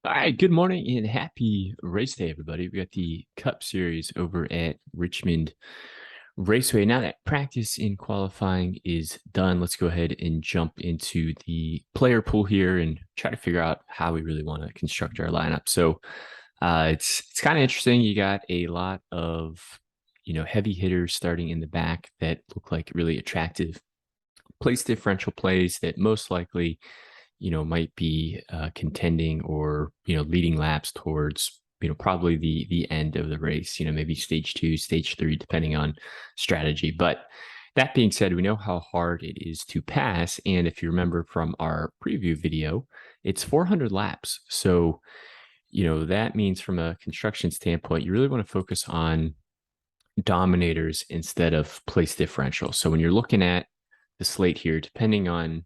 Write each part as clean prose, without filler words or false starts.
All right, good morning and happy race day, everybody. We got the Cup Series over at Richmond Raceway. Now that practice in qualifying is done, let's go ahead and jump into the player pool here and try to figure out how we really want to construct our lineup. So it's kind of interesting. You got a lot of heavy hitters starting in the back that look like really attractive place differential plays that most likely might be contending or, leading laps towards, probably the end of the race, maybe stage 2, stage 3, depending on strategy. But that being said, we know how hard it is to pass. And if you remember from our preview video, it's 400 laps. So, that means from a construction standpoint, you really want to focus on dominators instead of place differential. So when you're looking at the slate here, depending on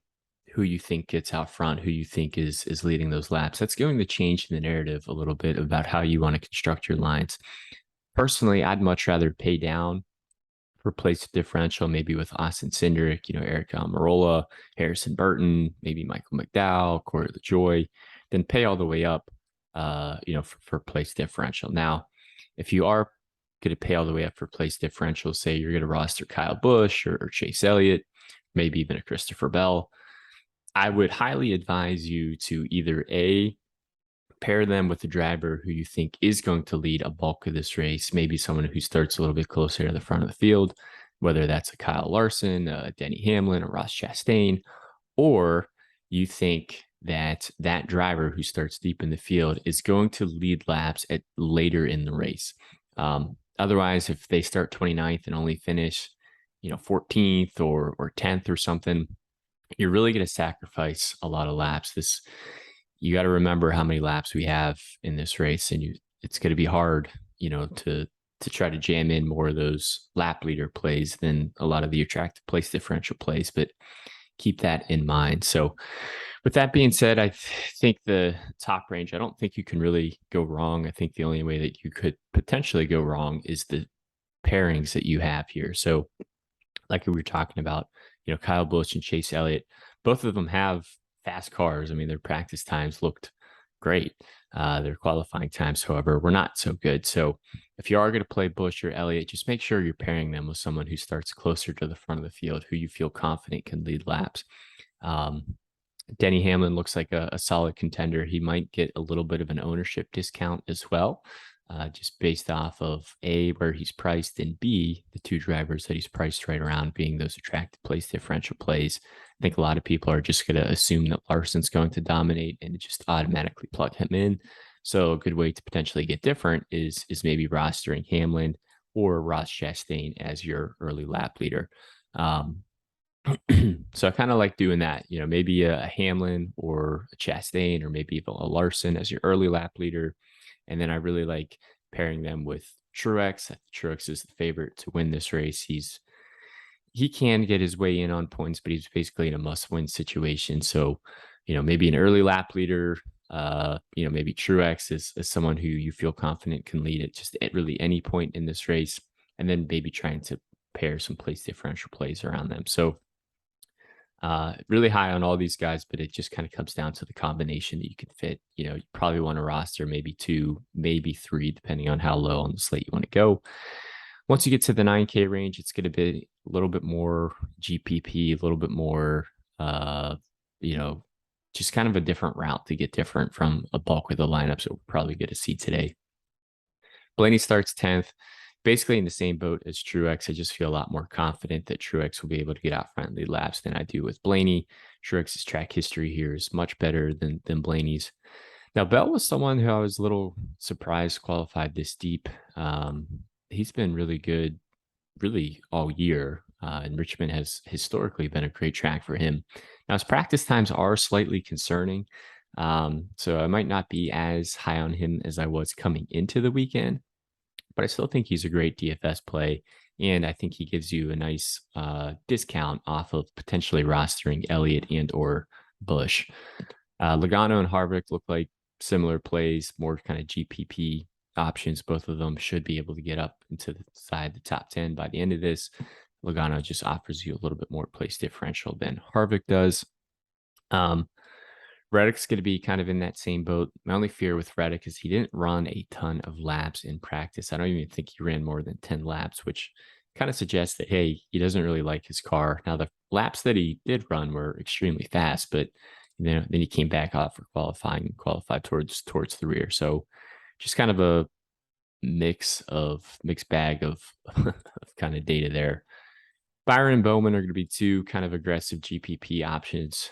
who you think gets out front, who you think is leading those laps, that's going to change the narrative a little bit about how you want to construct your lines. Personally, I'd much rather pay down for place differential, maybe with Austin Cindric, Eric Almirola, Harrison Burton, maybe Michael McDowell, Corey LaJoy, then pay all the way up, for place differential. Now, if you are going to pay all the way up for place differential, say you're going to roster Kyle Busch or Chase Elliott, maybe even a Christopher Bell, I would highly advise you to either pair them with a driver who you think is going to lead a bulk of this race, maybe someone who starts a little bit closer to the front of the field, whether that's a Kyle Larson, a Denny Hamlin, or Ross Chastain, or you think that driver who starts deep in the field is going to lead laps at later in the race. Otherwise, if they start 29th and only finish, 14th or 10th or something, you're really going to sacrifice a lot of laps. You got to remember how many laps we have in this race, and it's going to be hard, to try to jam in more of those lap leader plays than a lot of the attractive place differential plays, but keep that in mind. So with that being said, I think the top range, I don't think you can really go wrong. I think the only way that you could potentially go wrong is the pairings that you have here. So like we were talking about, Kyle Busch and Chase Elliott, both of them have fast cars. I mean, their practice times looked great. Their qualifying times, however, were not so good. So if you are going to play Busch or Elliott, just make sure you're pairing them with someone who starts closer to the front of the field, who you feel confident can lead laps. Denny Hamlin looks like a solid contender. He might get a little bit of an ownership discount as well, just based off of A, where he's priced, and B, the two drivers that he's priced right around being those attractive place differential plays. I think a lot of people are just going to assume that Larson's going to dominate and just automatically plug him in. So a good way to potentially get different is maybe rostering Hamlin or Ross Chastain as your early lap leader. So I kind of like doing that, maybe a Hamlin or a Chastain or maybe even a Larson as your early lap leader. And then I really like pairing them with Truex. Truex is the favorite to win this race. He can get his way in on points, but he's basically in a must-win situation. So, maybe an early lap leader, maybe Truex is someone who you feel confident can lead at really any point in this race, and then maybe trying to pair some place differential plays around them. So really high on all these guys, but it just kind of comes down to the combination that you can fit. You probably want to roster maybe 2, maybe 3, depending on how low on the slate you want to go. Once you get to the 9K range, it's going to be a little bit more GPP, a little bit more, just kind of a different route to get different from a bulk of the lineups that we're probably going to see today. Blaney starts 10th. Basically in the same boat as Truex. I just feel a lot more confident that Truex will be able to get out front and lead laps than I do with Blaney. Truex's track history here is much better than Blaney's. Now, Bell was someone who I was a little surprised qualified this deep. He's been really good, really all year. And Richmond has historically been a great track for him. Now, his practice times are slightly concerning. So I might not be as high on him as I was coming into the weekend, but I still think he's a great DFS play. And I think he gives you a nice discount off of potentially rostering Elliott and or Busch. Logano and Harvick look like similar plays, more kind of GPP options. Both of them should be able to get up into the top 10 by the end of this. Logano just offers you a little bit more place differential than Harvick does. Reddick's going to be kind of in that same boat. My only fear with Reddick is he didn't run a ton of laps in practice. I don't even think he ran more than 10 laps, which kind of suggests that, hey, he doesn't really like his car. Now, the laps that he did run were extremely fast, but then he came back off for qualifying and qualified towards the rear. So just kind of a mixed bag of, of kind of data there. Byron and Bowman are going to be two kind of aggressive GPP options.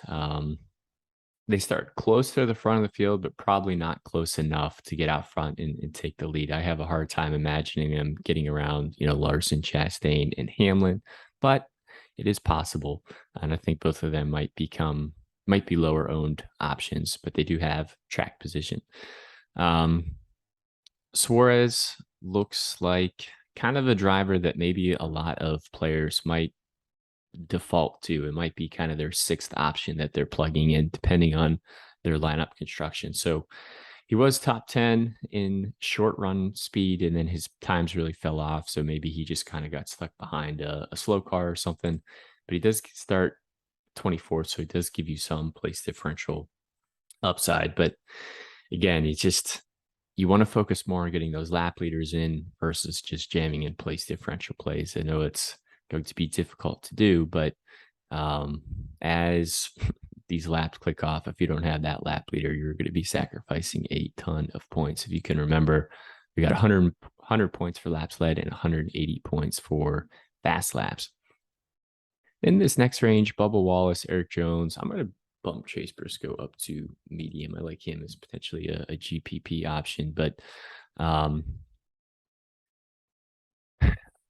They start close to the front of the field, but probably not close enough to get out front and take the lead. I have a hard time imagining them getting around, Larson, Chastain, and Hamlin, but it is possible. And I think both of them might be lower owned options, but they do have track position. Suarez looks like kind of a driver that maybe a lot of players might default to. It might be kind of their sixth option that they're plugging in, depending on their lineup construction. So he was top 10 in short run speed, and then his times really fell off. So maybe he just kind of got stuck behind a slow car or something. But he does start 24th, so he does give you some place differential upside. But again, it's just, you want to focus more on getting those lap leaders in versus just jamming in place differential plays. I know it's going to be difficult to do, but as these laps click off, if you don't have that lap leader, you're going to be sacrificing a ton of points. If you can remember, we got 100 points for laps led and 180 points for fast laps. In this next range, Bubba Wallace, Eric Jones, I'm going to bump Chase Briscoe up to medium. I like him as potentially a GPP option, but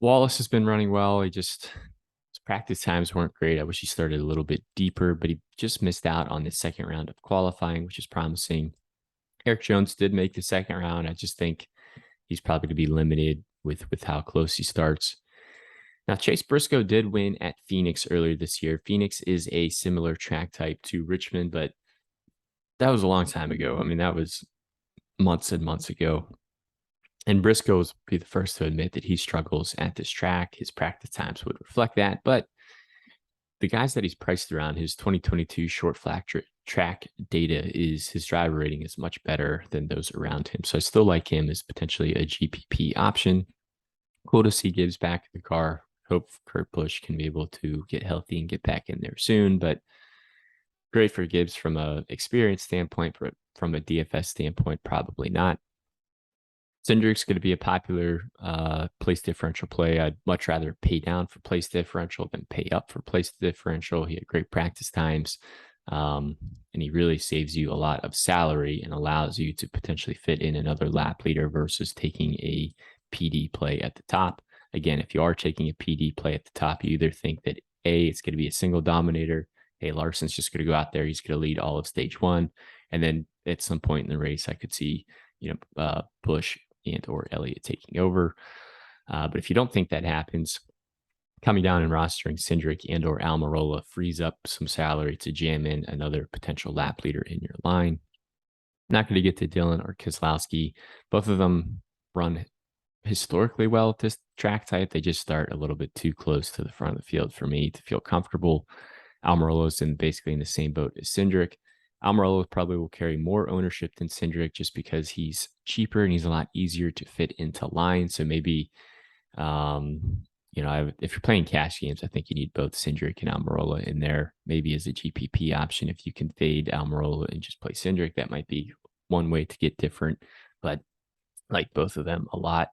Wallace has been running well. His practice times weren't great. I wish he started a little bit deeper, but he just missed out on the second round of qualifying, which is promising. Eric Jones did make the second round. I just think he's probably going to be limited with how close he starts. Now, Chase Briscoe did win at Phoenix earlier this year. Phoenix is a similar track type to Richmond, but that was a long time ago. I mean, that was months and months ago. And Briscoe will be the first to admit that he struggles at this track. His practice times would reflect that. But the guys that he's priced around, his 2022 short flat track data, is his driver rating is much better than those around him. So I still like him as potentially a GPP option. Cool to see Gibbs back in the car. Hope Kurt Busch can be able to get healthy and get back in there soon. But great for Gibbs from a experience standpoint. From a DFS standpoint, probably not. Cindric's going to be a popular place differential play. I'd much rather pay down for place differential than pay up for place differential. He had great practice times, and he really saves you a lot of salary and allows you to potentially fit in another lap leader versus taking a PD play at the top. Again, if you are taking a PD play at the top, you either think that A, it's going to be a single dominator. Hey, Larson's just going to go out there. He's going to lead all of stage one. And then at some point in the race, I could see, Busch and or Elliott taking over. But if you don't think that happens, coming down and rostering Cindric and or Almirola frees up some salary to jam in another potential lap leader in your line. Not going to get to Dillon or Keselowski. Both of them run historically well at this track type. They just start a little bit too close to the front of the field for me to feel comfortable. Almirola's basically in the same boat as Cindric. Almirola probably will carry more ownership than Cindric just because he's cheaper and he's a lot easier to fit into line. So maybe, if you're playing cash games, I think you need both Cindric and Almirola in there, maybe as a GPP option. If you can fade Almirola and just play Cindric, that might be one way to get different, but I like both of them a lot.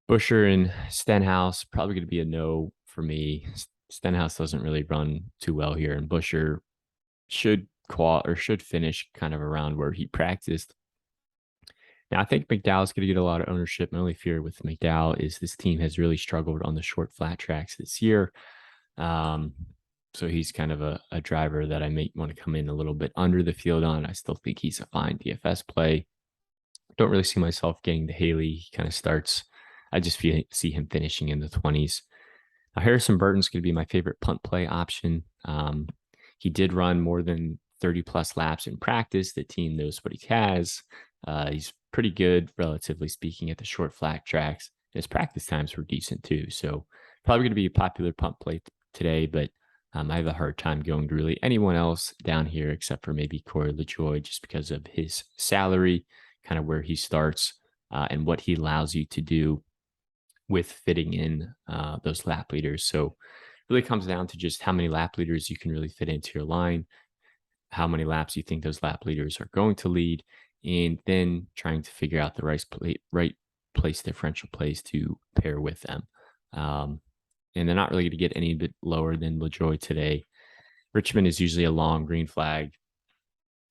Buescher and Stenhouse, probably going to be a no for me. Stenhouse doesn't really run too well here, and Buescher should finish kind of around where he practiced. Now, I think McDowell's going to get a lot of ownership. My only fear with McDowell is this team has really struggled on the short flat tracks this year. So he's kind of a driver that I may want to come in a little bit under the field on. I still think he's a fine DFS play. Don't really see myself getting to Haley. He kind of starts. I just see him finishing in the 20s. Now, Harrison Burton's going to be my favorite punt play option. He did run more than 30 plus laps in practice. The team knows what he has. He's pretty good, relatively speaking, at the short flat tracks. His practice times were decent too. So probably going to be a popular punt play today, but I have a hard time going to really anyone else down here except for maybe Corey LaJoie, just because of his salary, kind of where he starts, and what he allows you to do with fitting in those lap leaders. So it really comes down to just how many lap leaders you can really fit into your line, how many laps you think those lap leaders are going to lead, and then trying to figure out the right place differential plays to pair with them. And they're not really going to get any bit lower than LaJoie today. Richmond is usually a long green flag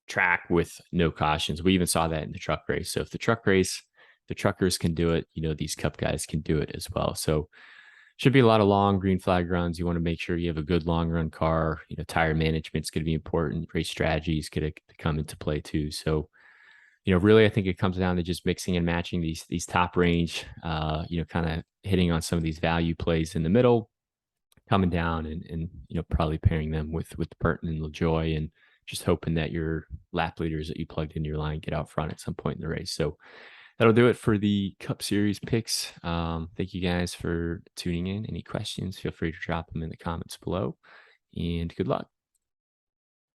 track with no cautions. We even saw that in the truck race. So if the truckers can do it, these Cup guys can do it as well. So should be a lot of long green flag runs. You want to make sure you have a good long run car. Tire management's going to be important. Race strategy is going to come into play too. So, really, I think it comes down to just mixing and matching these top range, kind of hitting on some of these value plays in the middle, coming down and probably pairing them with Burton and LaJoie, and just hoping that your lap leaders that you plugged into your line get out front at some point in the race. So that'll do it for the Cup Series picks. Thank you guys for tuning in. Any questions, feel free to drop them in the comments below, and good luck.